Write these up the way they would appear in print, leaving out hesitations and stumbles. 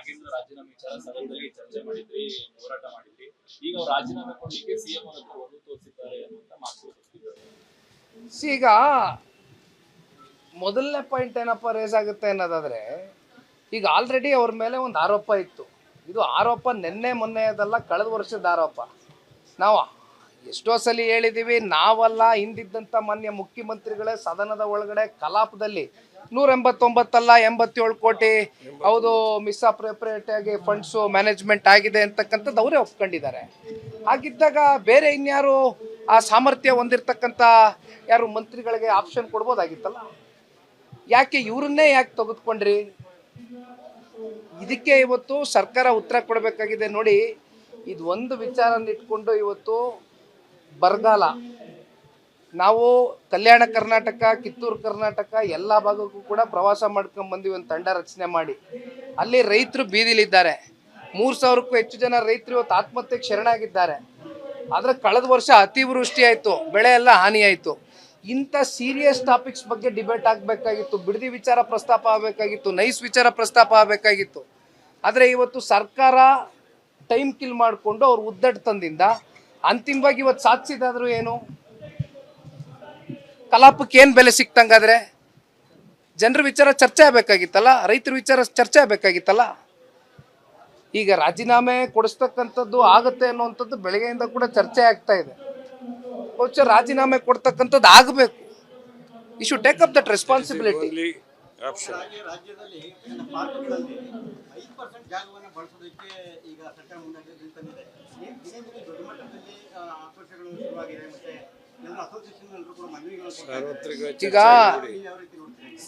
ನಾಗೇಂದ್ರ ರಾಜೀನಾಮೆ ವಿಚಾರ ಸದನದಲ್ಲಿ ಚರ್ಚೆ ಮಾಡಿದ್ರಿ, ಹೋರಾಟ ಮಾಡಿದ್ರಿ. ಈಗ ಅವ್ರು ರಾಜೀನಾಮೆ ಕೊಡ್ಲಿಕ್ಕೆ ಸಿಎಂ ಅವರ ಹತ್ರ ಒಲವು ತೋರಿಸಿದ್ದಾರೆ ಅನ್ನುವಂತ ಮಾತುಗಳು ಬರ್ತಿದ್ದಾರೆ. ಈಗ ಮೊದಲನೇ ಪಾಯಿಂಟ್ ಏನಪ್ಪ ರೇಸ್ ಆಗುತ್ತೆ ಅನ್ನೋದಾದ್ರೆ, ಈಗ ಆಲ್ರೆಡಿ ಅವ್ರ ಮೇಲೆ ಒಂದು ಆರೋಪ ಇತ್ತು. ಇದು ಆರೋಪ ನಿನ್ನೆ ಮೊನ್ನೆಯದಲ್ಲ, ಕಳೆದ ವರ್ಷದ ಆರೋಪ. ನಾವು ಎಷ್ಟೋ ಸಲ ಹೇಳಿದ್ದೀವಿ, ನಾವಲ್ಲ ಹಿಂದಿದ್ದಂಥ ಮಾನ್ಯ ಮುಖ್ಯಮಂತ್ರಿಗಳೇ ಸದನದ ಒಳಗಡೆ ಕಲಾಪದಲ್ಲಿ 189 87 ಕೋಟಿ ಹೌದು ಮಿಸ್ಅಪ್ರೋಪ್ರಿಯೇಟ್ ಆಗಿ ಫಂಡ್ಸು ಮ್ಯಾನೇಜ್ಮೆಂಟ್ ಆಗಿದೆ ಅಂತಕ್ಕಂಥದ್ದು ಅವರೇ ಒಪ್ಕೊಂಡಿದ್ದಾರೆ. ಹಾಗಿದ್ದಾಗ ಬೇರೆ ಇನ್ಯಾರು ಆ ಸಾಮರ್ಥ್ಯ ಹೊಂದಿರತಕ್ಕಂಥ ಯಾರು ಮಂತ್ರಿಗಳಿಗೆ ಆಪ್ಷನ್ ಕೊಡ್ಬೋದಾಗಿತ್ತಲ್ಲ, ಯಾಕೆ ಇವ್ರನ್ನೇ ಯಾಕೆ ತೆಗೆದುಕೊಂಡ್ರಿ? ಇದಕ್ಕೆ ಇವತ್ತು ಸರ್ಕಾರ ಉತ್ತರ ಕೊಡಬೇಕಾಗಿದೆ. ನೋಡಿ, ಇದು ಒಂದು ವಿಚಾರನ ಇಟ್ಕೊಂಡು ಇವತ್ತು ಬರಗಾಲ, ನಾವು ಕಲ್ಯಾಣ ಕರ್ನಾಟಕ, ಕಿತ್ತೂರು ಕರ್ನಾಟಕ ಎಲ್ಲ ಭಾಗಕ್ಕೂ ಕೂಡ ಪ್ರವಾಸ ಮಾಡ್ಕೊಂಡು ಬಂದಿವಿ, ಒಂದು ತಂಡ ರಚನೆ ಮಾಡಿ. ಅಲ್ಲಿ ರೈತರು ಬೀದಿಲಿದ್ದಾರೆ. 3000ಕ್ಕೂ ಹೆಚ್ಚು ಜನ ರೈತರು ಇವತ್ತು ಆತ್ಮಹತ್ಯೆಗೆ ಶರಣಾಗಿದ್ದಾರೆ. ಆದರೆ ಕಳೆದ ವರ್ಷ ಅತಿವೃಷ್ಟಿ ಆಯಿತು, ಬೆಳೆ ಎಲ್ಲ ಹಾನಿ ಆಯಿತು. ಇಂಥ ಸೀರಿಯಸ್ ಟಾಪಿಕ್ಸ್ ಬಗ್ಗೆ ಡಿಬೇಟ್ ಆಗಬೇಕಾಗಿತ್ತು, ಬಿಡದಿ ವಿಚಾರ ಪ್ರಸ್ತಾಪ ಆಗಬೇಕಾಗಿತ್ತು, ನೈಸ್ ವಿಚಾರ ಪ್ರಸ್ತಾಪ ಆಗಬೇಕಾಗಿತ್ತು. ಆದರೆ ಇವತ್ತು ಸರ್ಕಾರ ಟೈಮ್ ಕಿಲ್ ಮಾಡಿಕೊಂಡು ಅವ್ರು ಉದ್ದಟತನದಿಂದ ಅಂತಿಮವಾಗಿ ಇವತ್ತು ಸಾಧಿಸಿದಾದ್ರು ಏನು? ಕಲಾಪಕ್ಕೆ ಏನು ಬೆಲೆ ಸಿಕ್ತಂಗಾದ್ರೆ? ಜನರ ವಿಚಾರ ಚರ್ಚೆ ಆಗಬೇಕಾಗಿತ್ತಲ್ಲ, ರೈತರ ವಿಚಾರ ಚರ್ಚೆ ಆಗಬೇಕಾಗಿತ್ತಲ್ಲ. ಈಗ ರಾಜೀನಾಮೆ ಕೊಡಿಸ್ತಕ್ಕಂಥದ್ದು ಆಗತ್ತೆ ಅನ್ನುವಂಥದ್ದು ಬೆಳಗ್ಗೆಯಿಂದ ಕೂಡ ಚರ್ಚೆ ಆಗ್ತಾ ಇದೆ. ಬಹುಶಃ ರಾಜೀನಾಮೆ ಕೊಡ್ತಕ್ಕಂಥದ್ದು ಆಗಬೇಕು. You should take up that responsibility. ರಾಜ್ಯದಲ್ಲಿ ಪಾರ್ಕ್ಗಳಲ್ಲಿ 5% ಜಾಗವನ್ನು ಬಳಸೋದಕ್ಕೆ ಈಗ ಸರ್ಕಾರ ಮುಂದಾಗಿದೆ. ದಿನೇ ದಿನೇ ದೊಡ್ಡ ಮಟ್ಟದಲ್ಲಿ ಆಕ್ರೋಶಗಳು ಶುರುವಾಗಿದೆ. ಮತ್ತೆ ಎಲ್ಲ ಅಸೋಸಿಯೇಷನ್ ಕೂಡ ಮನವಿಗಳು. ಈಗ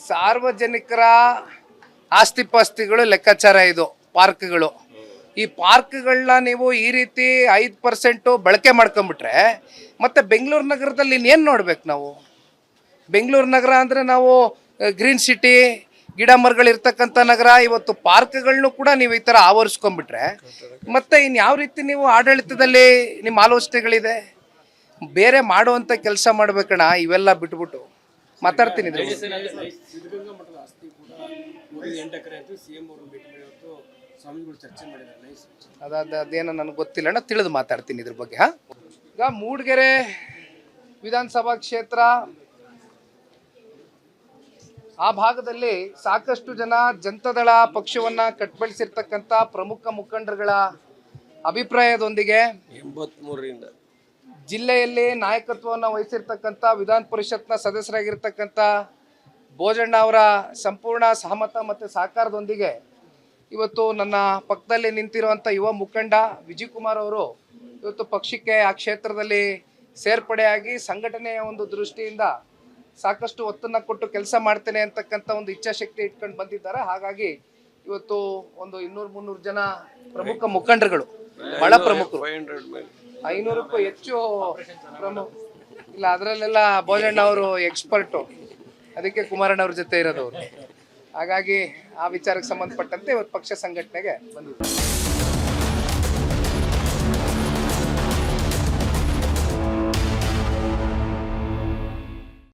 ಸಾರ್ವಜನಿಕರ ಆಸ್ತಿ ಪಾಸ್ತಿಗಳು ಲೆಕ್ಕಾಚಾರ ಇದು ಪಾರ್ಕ್ಗಳು. ಈ ಪಾರ್ಕ್ಗಳನ್ನ ನೀವು ಈ ರೀತಿ 5% ಬಳಕೆ ಮಾಡ್ಕೊಂಬಿಟ್ರೆ ಮತ್ತೆ ಬೆಂಗಳೂರು ನಗರದಲ್ಲಿ ಇನ್ನೇನು ನೋಡ್ಬೇಕು ನಾವು? ಬೆಂಗಳೂರು ನಗರ ಅಂದರೆ ನಾವು ಗ್ರೀನ್ ಸಿಟಿ, ಗಿಡ ಮರಗಳಿರ್ತಕ್ಕಂಥ ನಗರ. ಇವತ್ತು ಪಾರ್ಕ್ಗಳನ್ನೂ ಕೂಡ ನೀವು ಈ ಥರ ಆವರಿಸ್ಕೊಂಡ್ಬಿಟ್ರೆ ಮತ್ತೆ ಇನ್ಯಾವ ರೀತಿ ನೀವು ಆಡಳಿತದಲ್ಲಿ ನಿಮ್ಮ ಆಲೋಚನೆಗಳಿದೆ? ಬೇರೆ ಮಾಡುವಂಥ ಕೆಲಸ ಮಾಡ್ಬೇಕಣ್ಣ, ಇವೆಲ್ಲ ಬಿಟ್ಬಿಟ್ಟು ಮಾತಾಡ್ತೀನಿ. ಅದೇನೋ ನನಗೆ ಗೊತ್ತಿಲ್ಲ ಅಣ್ಣ, ತಿಳಿದು ಮಾತಾಡ್ತೀನಿ ಇದ್ರ ಬಗ್ಗೆ. ಈಗ ಮೂಡಿಗೆರೆ ವಿಧಾನಸಭಾ ಕ್ಷೇತ್ರ ಆ ಭಾಗದಲ್ಲಿ ಸಾಕಷ್ಟು ಜನ ಜನತಾದಳ ಪಕ್ಷವನ್ನ ಕಟ್ಬೆಳೆಸಿರ್ತಕ್ಕಂಥ ಪ್ರಮುಖ ಮುಖಂಡರುಗಳ ಅಭಿಪ್ರಾಯದೊಂದಿಗೆ 83ರಿಂದ ಜಿಲ್ಲೆಯಲ್ಲಿ ನಾಯಕತ್ವವನ್ನು ವಹಿಸಿರ್ತಕ್ಕಂಥ ವಿಧಾನ ಪರಿಷತ್ನ ಸದಸ್ಯರಾಗಿರ್ತಕ್ಕಂಥ ಭೋಜಣ್ಣ ಅವರ ಸಂಪೂರ್ಣ ಸಹಮತ ಮತ್ತು ಸಹಕಾರದೊಂದಿಗೆ ಇವತ್ತು ನನ್ನ ಪಕ್ಕದಲ್ಲಿ ನಿಂತಿರುವಂಥ ಯುವ ಮುಖಂಡ ವಿಜಯ್ ಕುಮಾರ್ ಅವರು ಇವತ್ತು ಪಕ್ಷಕ್ಕೆ ಆ ಕ್ಷೇತ್ರದಲ್ಲಿ ಸೇರ್ಪಡೆಯಾಗಿ ಸಂಘಟನೆಯ ಒಂದು ದೃಷ್ಟಿಯಿಂದ ಸಾಕಷ್ಟು ಒತ್ತನ್ನು ಕೊಟ್ಟು ಕೆಲಸ ಮಾಡ್ತೇನೆ ಅಂತಕ್ಕಂಥ ಒಂದು ಇಚ್ಛಾಶಕ್ತಿ ಇಟ್ಕೊಂಡು ಬಂದಿದ್ದಾರೆ. ಹಾಗಾಗಿ ಇವತ್ತು ಒಂದು 200-300 ಜನ ಪ್ರಮುಖ ಮುಖಂಡರುಗಳು, ಬಹಳ ಪ್ರಮುಖರು, 500ಕ್ಕೂ ಹೆಚ್ಚು ಇಲ್ಲ, ಅದರಲ್ಲೆಲ್ಲ ಭೋಜಣ್ಣ ಅವರು ಎಕ್ಸ್ಪರ್ಟು, ಅದಕ್ಕೆ ಕುಮಾರಣ್ಣ ಅವ್ರ ಜೊತೆ ಇರೋದು ಅವರು. ಹಾಗಾಗಿ ಆ ವಿಚಾರಕ್ಕೆ ಸಂಬಂಧಪಟ್ಟಂತೆ ಇವತ್ತು ಪಕ್ಷ ಸಂಘಟನೆಗೆ ಬಂದಿದ್ದಾರೆ.